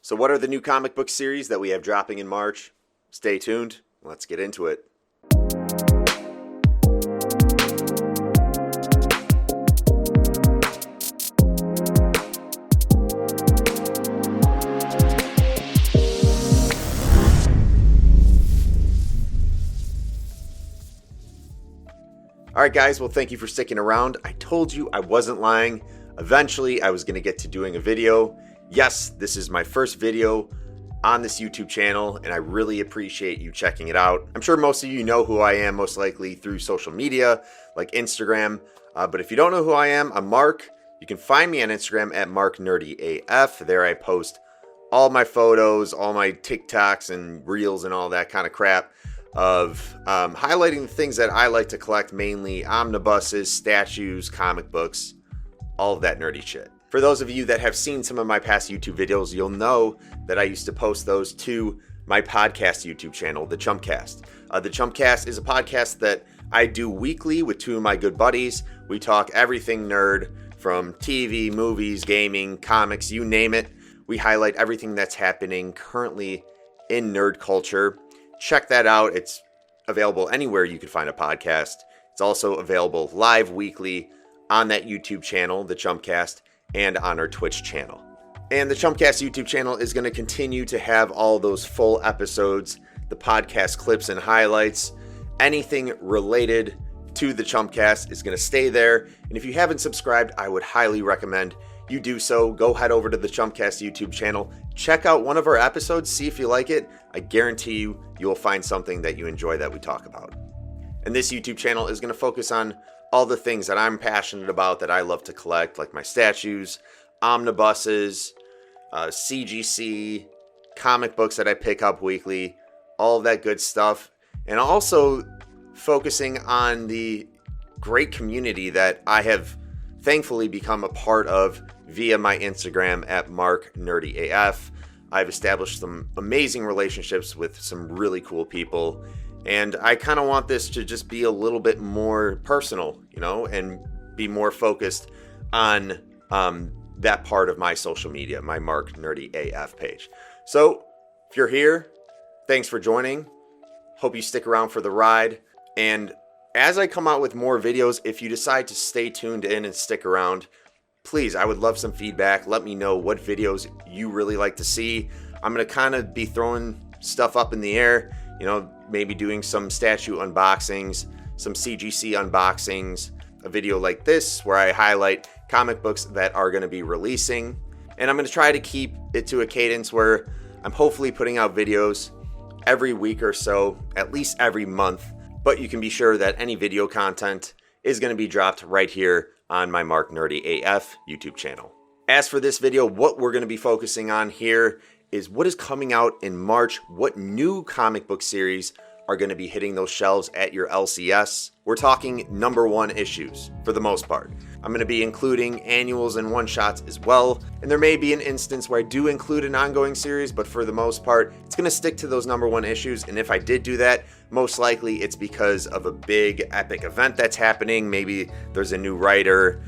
So what are the new comic book series that we have dropping in March? Stay tuned. Let's get into it. Alright guys, well thank you for sticking around. I told you I wasn't lying. Eventually I was going to get to doing a video. Yes, this is my first video on this YouTube channel and I really appreciate you checking it out. I'm sure most of you know who I am, most likely through social media like Instagram. But if you don't know who I am, I'm Mark. You can find me on Instagram at MarkNerdyAF. There I post all my photos, all my TikToks and Reels and all that kind of crap of highlighting the things that I like to collect, mainly omnibuses, statues, comic books, all of that nerdy shit. For those of you that have seen some of my past YouTube videos, you'll know that I used to post those to my podcast YouTube channel, The Chumpcast. The Chumpcast is a podcast that I do weekly with two of my good buddies. We talk everything nerd, from TV, movies, gaming, comics, you name it. We highlight everything that's happening currently in nerd culture. Check that out. It's available anywhere you can find a podcast. It's also available live weekly on that YouTube channel, The Chumpcast, and on our Twitch channel. And the Chumpcast YouTube channel is going to continue to have all those full episodes, the podcast clips and highlights. Anything related to the Chumpcast is going to stay there. And if you haven't subscribed, I would highly recommend you do so. Go head over to the Chumpcast YouTube channel. Check out one of our episodes. See if you like it. I guarantee you will find something that you enjoy that we talk about. And this YouTube channel is going to focus on all the things that I'm passionate about, that I love to collect, like my statues, omnibuses, CGC, comic books that I pick up weekly, all of that good stuff. And also focusing on the great community that I have thankfully become a part of via my Instagram at MarkNerdyAF. I've established some amazing relationships with some really cool people. And I kind of want this to just be a little bit more personal, and be more focused on that part of my social media, my Mark Nerdy AF page. So if you're here, thanks for joining. Hope you stick around for the ride. And as I come out with more videos, if you decide to stay tuned in and stick around, please, I would love some feedback. Let me know what videos you really like to see. I'm going to kind of be throwing stuff up in the air. Maybe doing some statue unboxings, some CGC unboxings, a video like this where I highlight comic books that are going to be releasing. And I'm going to try to keep it to a cadence where I'm hopefully putting out videos every week or so, at least every month. But you can be sure that any video content is going to be dropped right here on my Mark Nerdy AF YouTube channel. As for this video, what we're going to be focusing on here is what is coming out in March, what new comic book series are going to be hitting those shelves at your LCS. We're talking number one issues for the most part. I'm going to be including annuals and one-shots as well, and there may be an instance where I do include an ongoing series, but for the most part, it's going to stick to those number one issues, and if I did do that, most likely it's because of a big epic event that's happening. Maybe there's a new writer,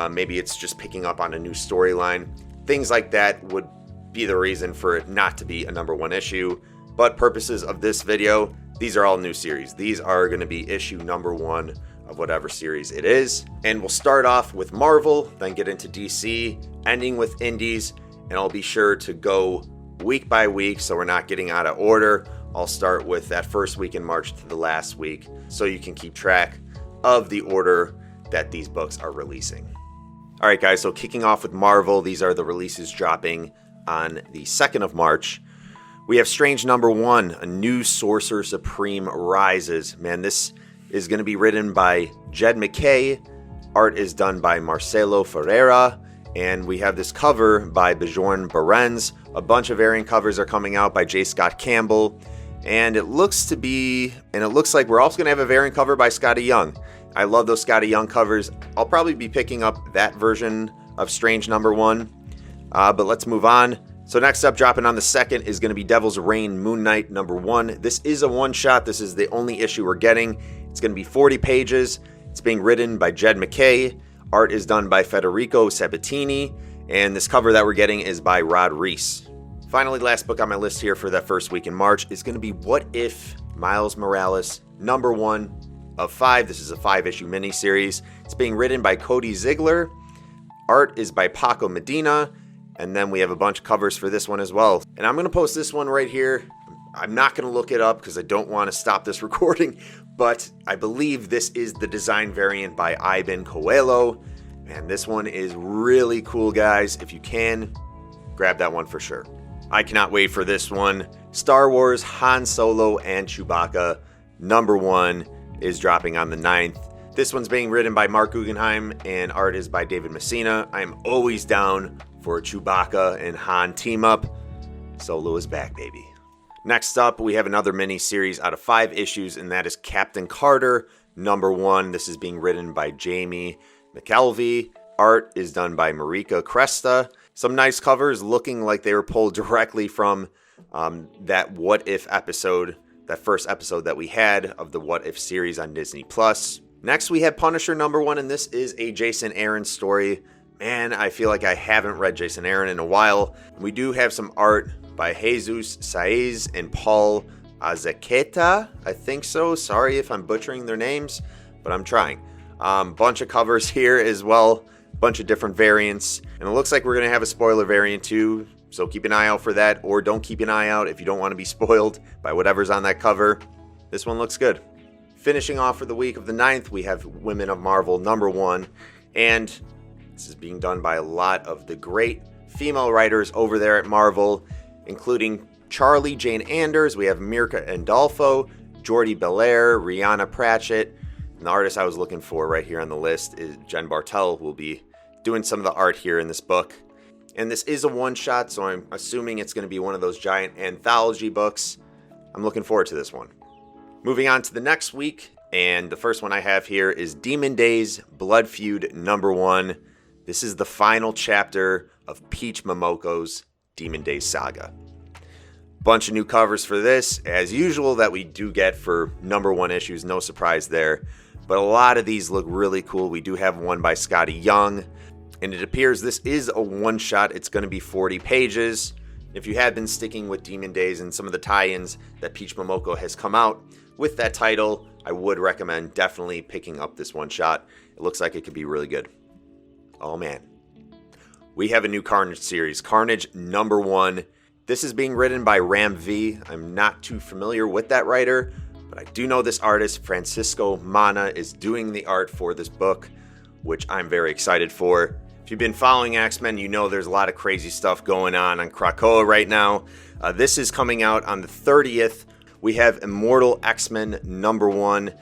maybe it's just picking up on a new storyline. Things like that would be the reason for it not to be a number one issue. But purposes of this video, these are all new series. These are going to be issue number one of whatever series it is. And we'll start off with Marvel, then get into DC, ending with Indies, and I'll be sure to go week by week so we're not getting out of order. I'll start with that first week in March to the last week so you can keep track of the order that these books are releasing. All right, guys, so kicking off with Marvel, these are the releases dropping on the 2nd of March. We have Strange number 1, A New Sorcerer Supreme Rises. Man, this is going to be written by Jed MacKay. Art is done by Marcelo Ferreira. And we have this cover by Bjorn Barends. A bunch of variant covers are coming out by J. Scott Campbell. And it looks like we're also going to have a variant cover by Scotty Young. I love those Scotty Young covers. I'll probably be picking up that version of Strange number 1. But let's move on. So next up, dropping on the 2nd, is going to be Devil's Reign Moon Knight number 1. This is a one-shot. This is the only issue we're getting. It's going to be 40 pages. It's being written by Jed MacKay. Art is done by Federico Sabatini. And this cover that we're getting is by Rod Reese. Finally, last book on my list here for that first week in March is going to be What If Miles Morales, number 1 of 5. This is a 5-issue miniseries. It's being written by Cody Ziegler. Art is by Paco Medina. And then we have a bunch of covers for this one as well. And I'm going to post this one right here. I'm not going to look it up because I don't want to stop this recording, but I believe this is the design variant by Ivan Coelho. And this one is really cool, guys. If you can, grab that one for sure. I cannot wait for this one. Star Wars Han Solo and Chewbacca, number 1, is dropping on the 9th. This one's being written by Mark Guggenheim and art is by David Messina. I am always down for a Chewbacca and Han team up. Solo is back, baby. Next up, we have another mini-series out of 5 issues, and that is Captain Carter, number 1. This is being written by Jamie McKelvey. Art is done by Marika Cresta. Some nice covers looking like they were pulled directly from that What If episode, that first episode that we had of the What If series on Disney+. Next, we have Punisher, number 1, and this is a Jason Aaron story. Man, I feel like I haven't read Jason Aaron in a while. We do have some art by Jesus Saiz and Paul Azaqueta. I think so. Sorry if I'm butchering their names, but I'm trying. Bunch of covers here as well. Bunch of different variants. And it looks like we're going to have a spoiler variant too. So keep an eye out for that, or don't keep an eye out if you don't want to be spoiled by whatever's on that cover. This one looks good. Finishing off for the week of the 9th, we have Women of Marvel, number 1. And this is being done by a lot of the great female writers over there at Marvel, including Charlie Jane Anders. We have Mirka Andolfo, Jordi Belair, Rihanna Pratchett. And the artist I was looking for right here on the list is Jen Bartel, who will be doing some of the art here in this book. And this is a one-shot, so I'm assuming it's going to be one of those giant anthology books. I'm looking forward to this one. Moving on to the next week, and the first one I have here is Demon Days Blood Feud, number 1. This is the final chapter of Peach Momoko's Demon Days saga. Bunch of new covers for this, as usual, that we do get for number 1 issues. No surprise there. But a lot of these look really cool. We do have one by Scotty Young. And it appears this is a one-shot. It's going to be 40 pages. If you have been sticking with Demon Days and some of the tie-ins that Peach Momoko has come out with that title, I would recommend definitely picking up this one-shot. It looks like it could be really good. Oh, man. We have a new Carnage series, Carnage number 1. This is being written by Ram V. I'm not too familiar with that writer, but I do know this artist, Francisco Mana, is doing the art for this book, which I'm very excited for. If you've been following X-Men, you know there's a lot of crazy stuff going on Krakoa right now. This is coming out on the 30th. We have Immortal X-Men number 1.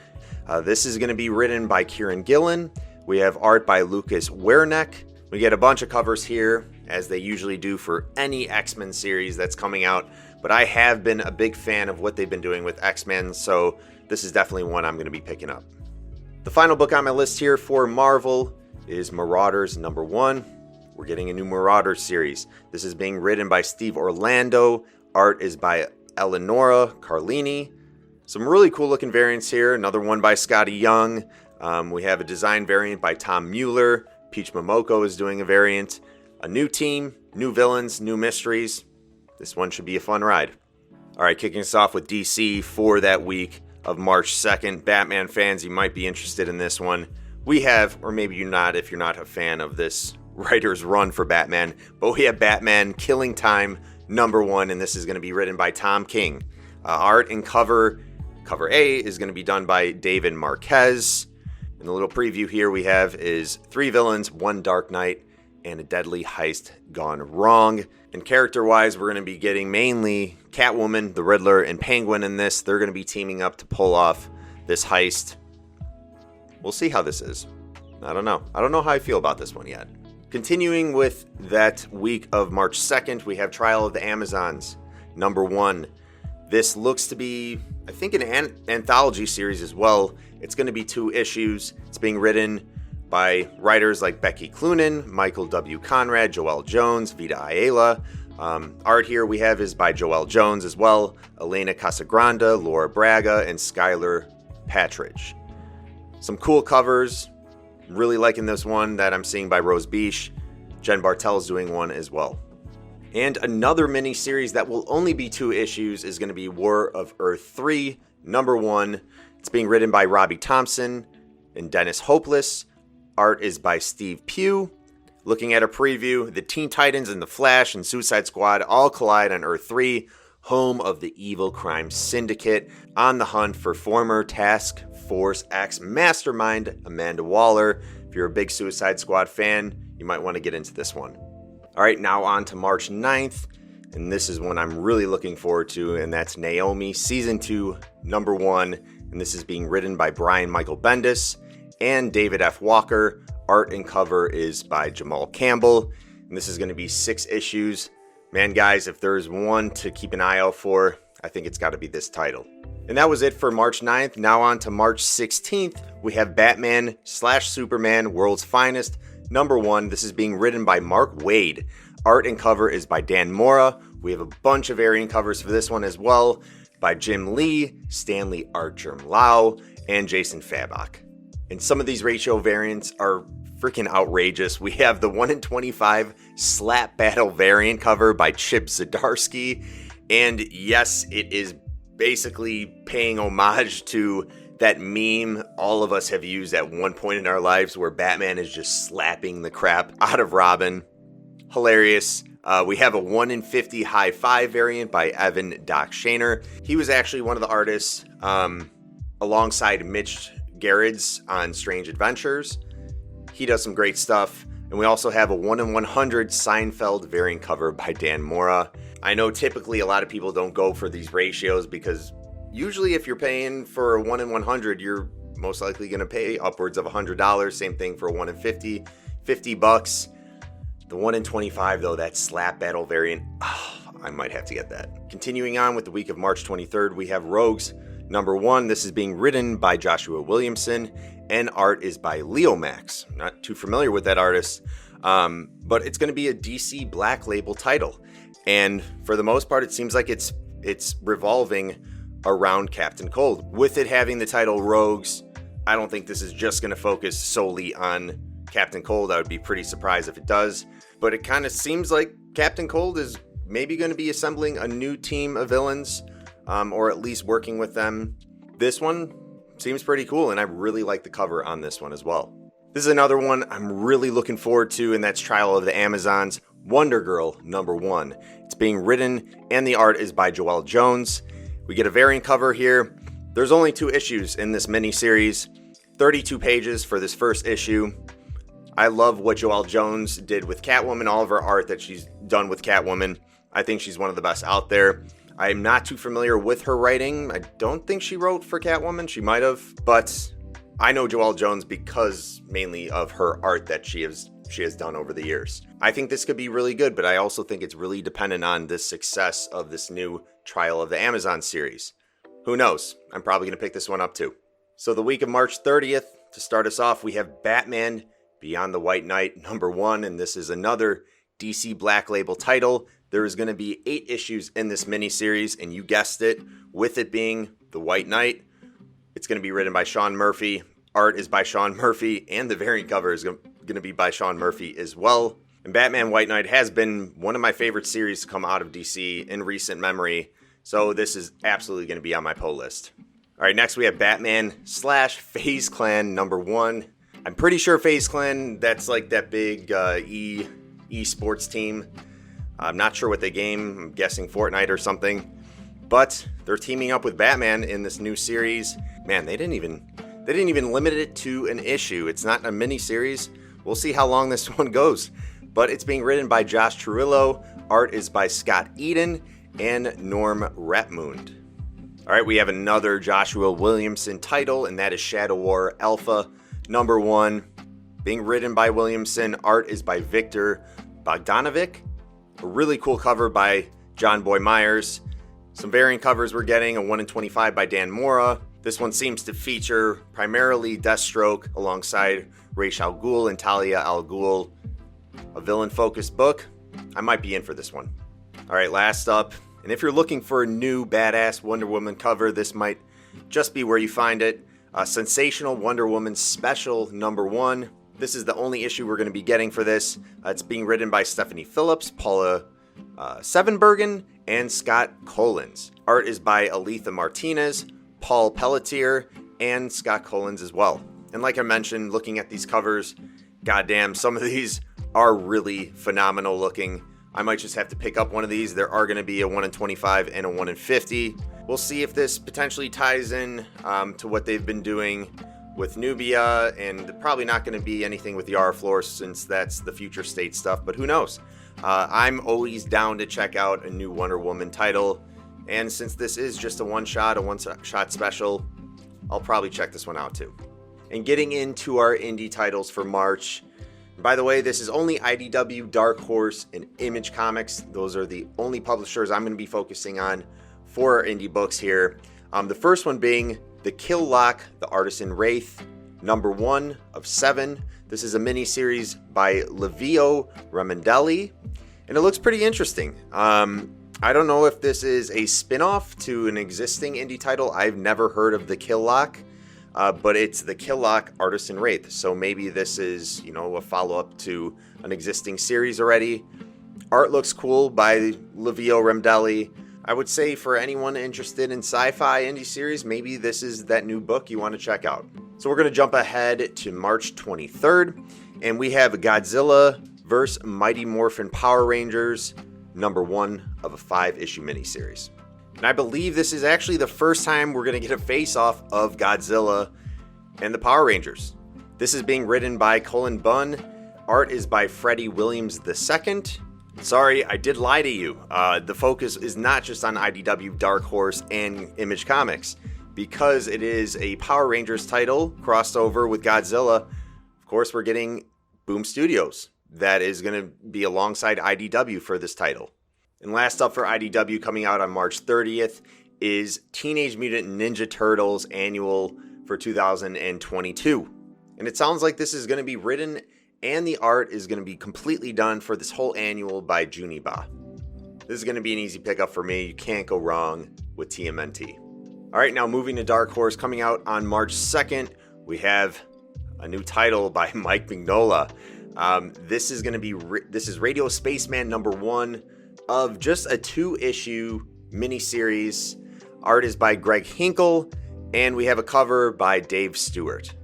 This is going to be written by Kieran Gillen. We have art by Lucas Wernick. We get a bunch of covers here, as they usually do for any X-Men series that's coming out. But I have been a big fan of what they've been doing with X-Men, so this is definitely one I'm going to be picking up. The final book on my list here for Marvel is Marauders number 1. We're getting a new Marauders series. This is being written by Steve Orlando. Art is by Eleonora Carlini. Some really cool looking variants here. Another one by Scotty Young. We have a design variant by Tom Mueller. Peach Momoko is doing a variant. A new team, new villains, new mysteries. This one should be a fun ride. All right, kicking us off with DC for that week of March 2nd. Batman fans, you might be interested in this one. We have, or maybe you're not if you're not a fan of this writer's run for Batman, but we have Batman Killing Time number 1, and this is going to be written by Tom King. Art and cover A is going to be done by David Marquez. And the little preview here we have is 3 villains, 1 Dark Knight, and a deadly heist gone wrong. And character-wise, we're going to be getting mainly Catwoman, the Riddler, and Penguin in this. They're going to be teaming up to pull off this heist. We'll see how this is. I don't know. I don't know how I feel about this one yet. Continuing with that week of March 2nd, we have Trial of the Amazons, number 1. This looks to be, I think, an anthology series as well. It's going to be 2 issues. It's being written by writers like Becky Cloonan, Michael W. Conrad, Joelle Jones, Vita Ayala. Art here we have is by Joelle Jones as well, Elena Casagrande, Laura Braga, and Skylar Patridge. Some cool covers. Really liking this one that I'm seeing by Rose Beach. Jen Bartel's doing one as well. And another mini-series that will only be 2 issues is going to be War of Earth 3, number 1. It's being written by Robbie Thompson and Dennis Hopeless. Art is by Steve Pugh. Looking at a preview, the Teen Titans and the Flash and Suicide Squad all collide on Earth 3, home of the evil crime syndicate, on the hunt for former Task Force X mastermind Amanda Waller. If you're a big Suicide Squad fan, you might want to get into this one. All right, now on to March 9th, and this is one I'm really looking forward to, and that's Naomi Season 2, number 1, and this is being written by Brian Michael Bendis and David F. Walker. Art and cover is by Jamal Campbell, and this is going to be 6 issues. Man, guys, if there's one to keep an eye out for, I think it's got to be this title. And that was it for March 9th. Now on to March 16th, we have Batman/Superman World's Finest, number 1. This is being written by Mark Waid. Art and cover is by Dan Mora. We have a bunch of variant covers for this one as well by Jim Lee, Stanley Archer-Lau, and Jason Fabok. And some of these ratio variants are freaking outrageous. We have the 1/25 Slap Battle variant cover by Chip Zdarsky. And yes, it is basically paying homage to that meme all of us have used at one point in our lives where Batman is just slapping the crap out of Robin. Hilarious. We have a 1/50 high five variant by Evan Doc Shaner. He was actually one of the artists alongside Mitch Gerrits on Strange Adventures. He does some great stuff. And we also have a 1/100 Seinfeld variant cover by Dan Mora. I know typically a lot of people don't go for these ratios because usually if you're paying for a 1/100, you're most likely going to pay upwards of $100. Same thing for a 1/50, $50. The 1/25 though, that Slap Battle variant, I might have to get that. Continuing on with the week of March 23rd, we have Rogues, number 1. This is being written by Joshua Williamson and art is by Leo Max. Not too familiar with that artist, but it's going to be a DC Black Label title. And for the most part, it seems like it's revolving around Captain Cold. With it having the title Rogues, I don't think this is just going to focus solely on Captain Cold. I would be pretty surprised if it does. But it kind of seems like Captain Cold is maybe going to be assembling a new team of villains, or at least working with them. This one seems pretty cool, and I really like the cover on this one as well. This is another one I'm really looking forward to, and that's Trial of the Amazons, Wonder Girl, number 1. It's being written, and the art is by Joelle Jones. We get a variant cover here. There's only 2 issues in this mini-series, 32 pages for this first issue. I love what Joelle Jones did with Catwoman, all of her art that she's done with Catwoman. I think she's one of the best out there. I'm not too familiar with her writing. I don't think she wrote for Catwoman. She might have, but I know Joelle Jones because mainly of her art that she has done over the years. I think this could be really good, but I also think it's really dependent on the success of this new Trial of the Amazon series. Who knows? I'm probably going to pick this one up too. So the week of March 30th, to start us off, we have Batman Beyond the White Knight, number 1, and this is another DC Black Label title. There is going to be 8 issues in this miniseries, and you guessed it, with it being The White Knight. It's going to be written by Sean Murphy. Art is by Sean Murphy, and the variant cover is going to be by Sean Murphy as well. And Batman White Knight has been one of my favorite series to come out of DC in recent memory, so this is absolutely going to be on my pull list. All right, next we have Batman/FaZe Clan, number 1. I'm pretty sure FaZe Clan, that's like that big esports team. I'm not sure what they game. I'm guessing Fortnite or something. But they're teaming up with Batman in this new series. Man, they didn't even limit it to an issue. It's not a mini series. We'll see how long this one goes. But it's being written by Josh Trujillo. Art is by Scott Eden and Norm Ratmund. All right, we have another Joshua Williamson title, and that is Shadow War Alpha, number 1. Being written by Williamson. Art is by Victor Bogdanovic. A really cool cover by John Boy Myers. Some variant covers we're getting, a 1/25 by Dan Mora. This one seems to feature primarily Deathstroke alongside Ra's al Ghul and Talia al Ghul. A villain-focused book. I might be in for this one. All right, last up. And if you're looking for a new badass Wonder Woman cover, this might just be where you find it. Sensational Wonder Woman Special number 1. This is the only issue we're going to be getting for this. It's being written by Stephanie Phillips, Paula Sevenbergen and Scott Collins. Art is by Aletha Martinez, Paul Pelletier, and Scott Collins as well. And like I mentioned, looking at these covers, goddamn, some of these are really phenomenal looking. I might just have to pick up one of these. There are going to be a 1 in 25 and a 1 in 50. We'll see if this potentially ties in to what they've been doing with Nubia, and probably not going to be anything with Yara Flor since that's the future state stuff, but who knows? I'm always down to check out a new Wonder Woman title, and since this is just a one-shot special, I'll probably check this one out too. And getting into our indie titles for March, by the way, this is only IDW, Dark Horse, and Image Comics. Those are the only publishers I'm going to be focusing on for our indie books here. The first one being The Kill Lock, The Artisan Wraith, number 1 of 7. This is a mini-series by Livio Remendelli, and it looks pretty interesting. I don't know if this is a spin-off to an existing indie title. I've never heard of The Kill Lock, but it's The Kill Lock, Artisan Wraith, so maybe this is, a follow-up to an existing series already. Art looks cool by Livio Remendelli. I would say for anyone interested in sci-fi indie series, maybe this is that new book you want to check out. So we're going to jump ahead to March 23rd, and we have Godzilla vs. Mighty Morphin Power Rangers, number 1 of a 5-issue miniseries. And I believe this is actually the first time we're going to get a face-off of Godzilla and the Power Rangers. This is being written by Cullen Bunn. Art is by Freddie Williams II. Sorry, I did lie to you. The focus is not just on IDW, Dark Horse, and Image Comics. Because it is a Power Rangers title crossed over with Godzilla, of course we're getting Boom Studios. That is going to be alongside IDW for this title. And last up for IDW, coming out on March 30th, is Teenage Mutant Ninja Turtles Annual for 2022. And it sounds like this is going to be written and the art is going to be completely done for this whole annual by Juniba. This is going to be an easy pickup for me. You can't go wrong with TMNT. All right, now moving to Dark Horse, coming out on March 2nd, we have a new title by Mike Mignola. This is Radio Spaceman number 1 of just a 2-issue miniseries. Art is by Greg Hinkle, and we have a cover by Dave Stewart.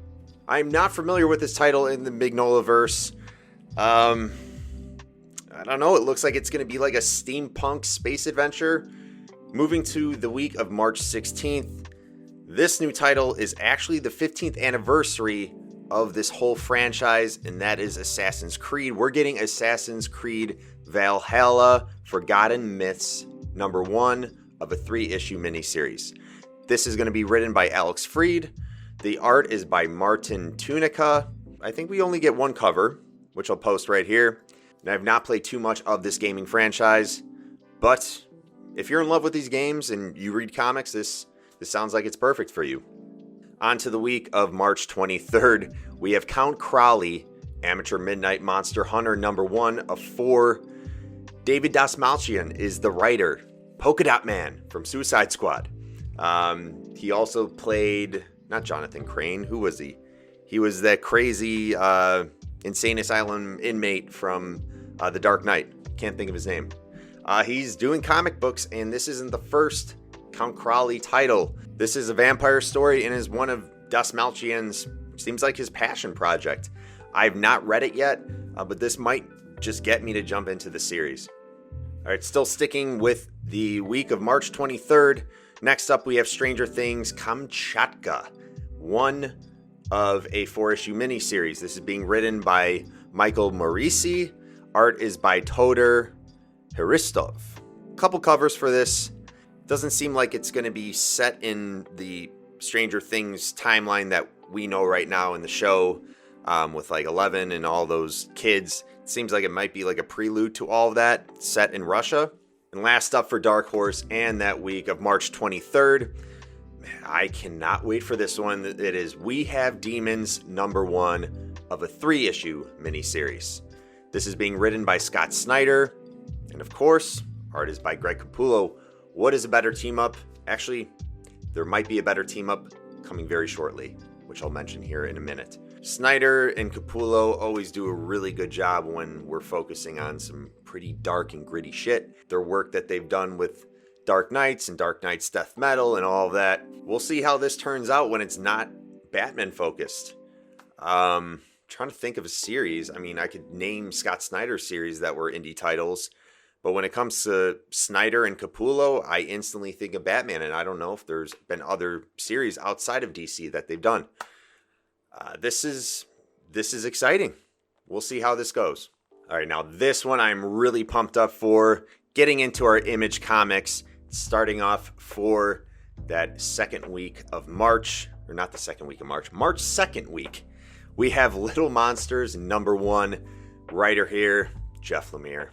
I'm not familiar with this title in the Mignola-verse. I don't know, it looks like it's going to be like a steampunk space adventure. Moving to the week of March 16th, this new title is actually the 15th anniversary of this whole franchise, and that is Assassin's Creed. We're getting Assassin's Creed Valhalla Forgotten Myths, number 1 of a 3-issue miniseries. This is going to be written by Alex Freed. The art is by Martin Tunica. I think we only get one cover, which I'll post right here. And I've not played too much of this gaming franchise, but if you're in love with these games and you read comics, this sounds like it's perfect for you. On to the week of March 23rd, we have Count Crowley, Amateur Midnight Monster Hunter number 1 of 4. David Dastmalchian is the writer. Polka Dot Man from Suicide Squad. He also played, not Jonathan Crane, who was he? He was that crazy insane asylum inmate from The Dark Knight. Can't think of his name. He's doing comic books, and this isn't the first Count Crowley title. This is a vampire story and is one of Dastmalchian's, seems like his passion project. I've not read it yet, but this might just get me to jump into the series. All right, still sticking with the week of March 23rd. Next up, we have Stranger Things Kamchatka, 1 of a 4-issue miniseries. This is being written by Michael Morisi. Art is by Todor Hristov. Couple covers for this. Doesn't seem like it's going to be set in the Stranger Things timeline that we know right now in the show, with like 11 and all those kids. It seems like it might be like a prelude to all of that, set in Russia. And last up for Dark Horse and that week of March 23rd, I cannot wait for this one. It is We Have Demons number 1 of a 3-issue miniseries. This is being written by Scott Snyder, and of course, art is by Greg Capullo. What is a better team up? Actually, there might be a better team up coming very shortly, which I'll mention here in a minute. Snyder and Capullo always do a really good job when we're focusing on some pretty dark and gritty shit. Their work that they've done with Dark Knights and Dark Knight's Death Metal and all of that. We'll see how this turns out when it's not Batman focused. Trying to think of a series. I mean, I could name Scott Snyder's series that were indie titles, but when it comes to Snyder and Capullo, I instantly think of Batman, and I don't know if there's been other series outside of DC that they've done. This is exciting. We'll see how this goes. All right, now this one I'm really pumped up for. Getting into our Image comics, starting off for that second week of March, or not the second week of March, March 2nd week. We have Little Monsters #1, writer here, Jeff Lemire,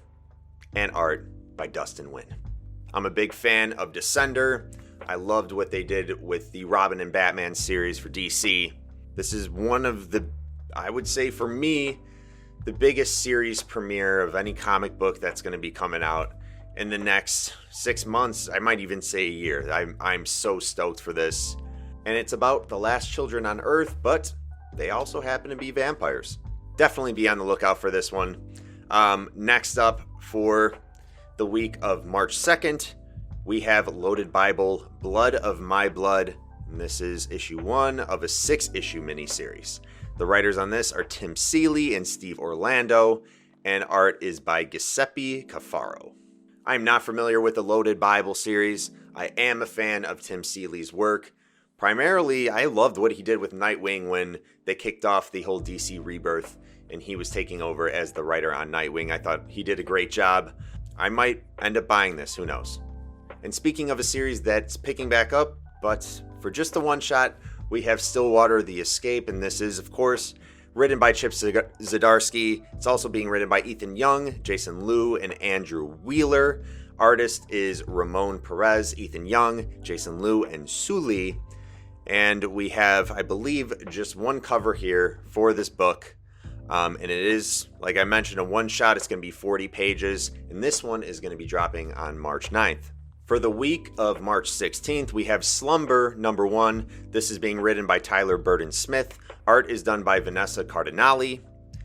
and art by Dustin Nguyen. I'm a big fan of Descender. I loved what they did with the Robin and Batman series for DC. This is one of the, I would say for me, the biggest series premiere of any comic book that's going to be coming out in the next 6 months. I might even say a year. I'm so stoked for this. And it's about the last children on Earth, but they also happen to be vampires. Definitely be on the lookout for this one. Next up for the week of March 2nd, we have Loaded Bible, Blood of My Blood. And this is issue 1 of a 6-issue miniseries. The writers on this are Tim Seeley and Steve Orlando, and art is by Giuseppe Cafaro. I'm not familiar with the Loaded Bible series. I am a fan of Tim Seeley's work. Primarily, I loved what he did with Nightwing when they kicked off the whole DC rebirth and he was taking over as the writer on Nightwing. I thought he did a great job. I might end up buying this, who knows. And speaking of a series that's picking back up, but for just the one shot, we have Stillwater the Escape, and this is, of course, written by Chip Zdarsky. It's also being written by Ethan Young, Jason Liu, and Andrew Wheeler. Artist is Ramon Perez, Ethan Young, Jason Liu, and Suli. And we have, I believe, just one cover here for this book. And it is, like I mentioned, a one-shot. It's going to be 40 pages. And this one is going to be dropping on March 9th. For the week of March 16th, we have Slumber #1. This is being written by Tyler Burton Smith. Art is done by Vanessa Cardinali.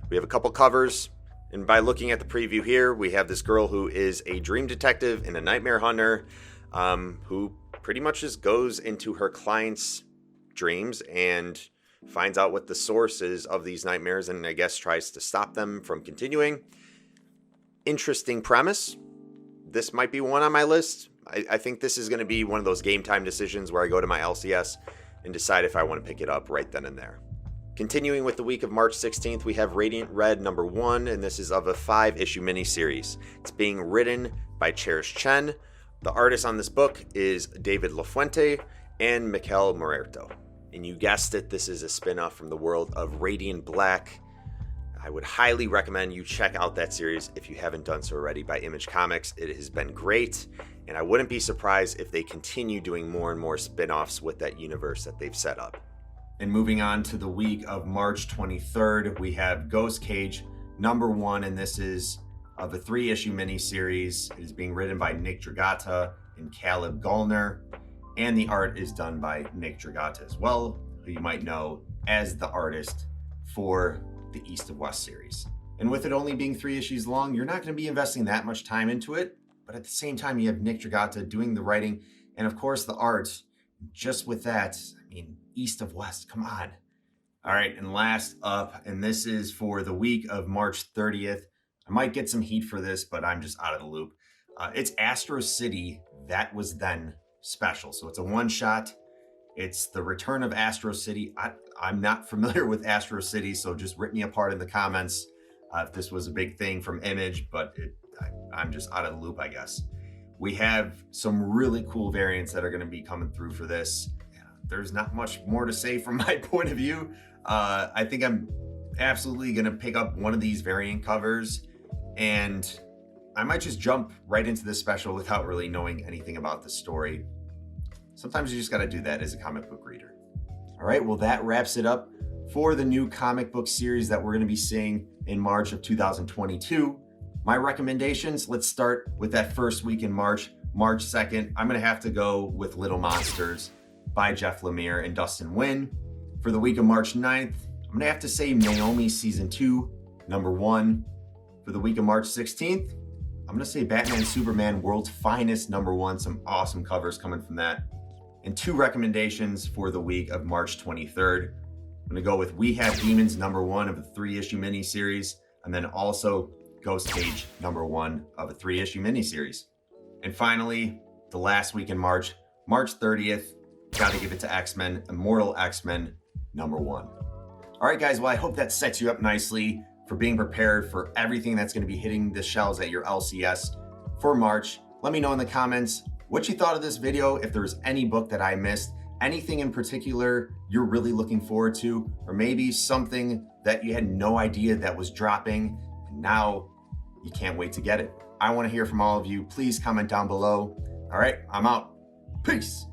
We have a couple covers. And by looking at the preview here, we have this girl who is a dream detective and a nightmare hunter who pretty much just goes into her client's dreams and finds out what the source is of these nightmares and I guess tries to stop them from continuing. Interesting premise. This might be one on my list. I think this is going to be one of those game time decisions where I go to my LCS and decide if I want to pick it up right then and there. Continuing with the week of March 16th, we have Radiant Red #1, and this is of a 5-issue miniseries. It's being written by Cherish Chen. The artist on this book is David LaFuente and Mikel Muerto. And you guessed it, this is a spin-off from the world of Radiant Black. I would highly recommend you check out that series if you haven't done so already by Image Comics. It has been great, and I wouldn't be surprised if they continue doing more and more spin-offs with that universe that they've set up. And moving on to the week of March 23rd, we have Ghost Cage #1, and this is of a 3-issue miniseries. It is being written by Nick Dragata and Caleb Gallner, and the art is done by Nick Dragata as well, who you might know as the artist for the East of West series. And with it only being 3 issues long, you're not going to be investing that much time into it, but at the same time, you have Nick Dragata doing the writing, and of course the art. Just with that, I mean, East of West, come on. All right, and last up, and this is for the week of March 30th. I might get some heat for this, but I'm just out of the loop. It's Astro City, That Was Then special. So it's a one-shot. It's the return of Astro City. I'm not familiar with Astro City, so just rip me apart in the comments if this was a big thing from Image, but I'm just out of the loop, I guess. We have some really cool variants that are going to be coming through for this. There's not much more to say from my point of view. I think I'm absolutely going to pick up one of these variant covers, and I might just jump right into this special without really knowing anything about the story. Sometimes you just got to do that as a comic book reader. All right, well, that wraps it up for the new comic book series that we're going to be seeing in March of 2022. My recommendations, let's start with that first week in March, March 2nd. I'm going to have to go with Little Monsters by Jeff Lemire and Dustin Nguyen. For the week of March 9th, I'm gonna have to say Naomi Season 2, number 1. For the week of March 16th, I'm gonna say Batman Superman World's Finest, number 1. Some awesome covers coming from that. And 2 recommendations for the week of March 23rd. I'm gonna go with We Have Demons, number 1 of a 3-issue miniseries, and then also Ghost Cage, number 1 of a 3-issue miniseries. And finally, the last week in March, March 30th, gotta give it to X-Men, Immortal X-Men, number 1. All right, guys, well, I hope that sets you up nicely for being prepared for everything that's gonna be hitting the shelves at your LCS for March. Let me know in the comments what you thought of this video, if there was any book that I missed, anything in particular you're really looking forward to, or maybe something that you had no idea that was dropping, and now you can't wait to get it. I wanna hear from all of you. Please comment down below. All right, I'm out. Peace.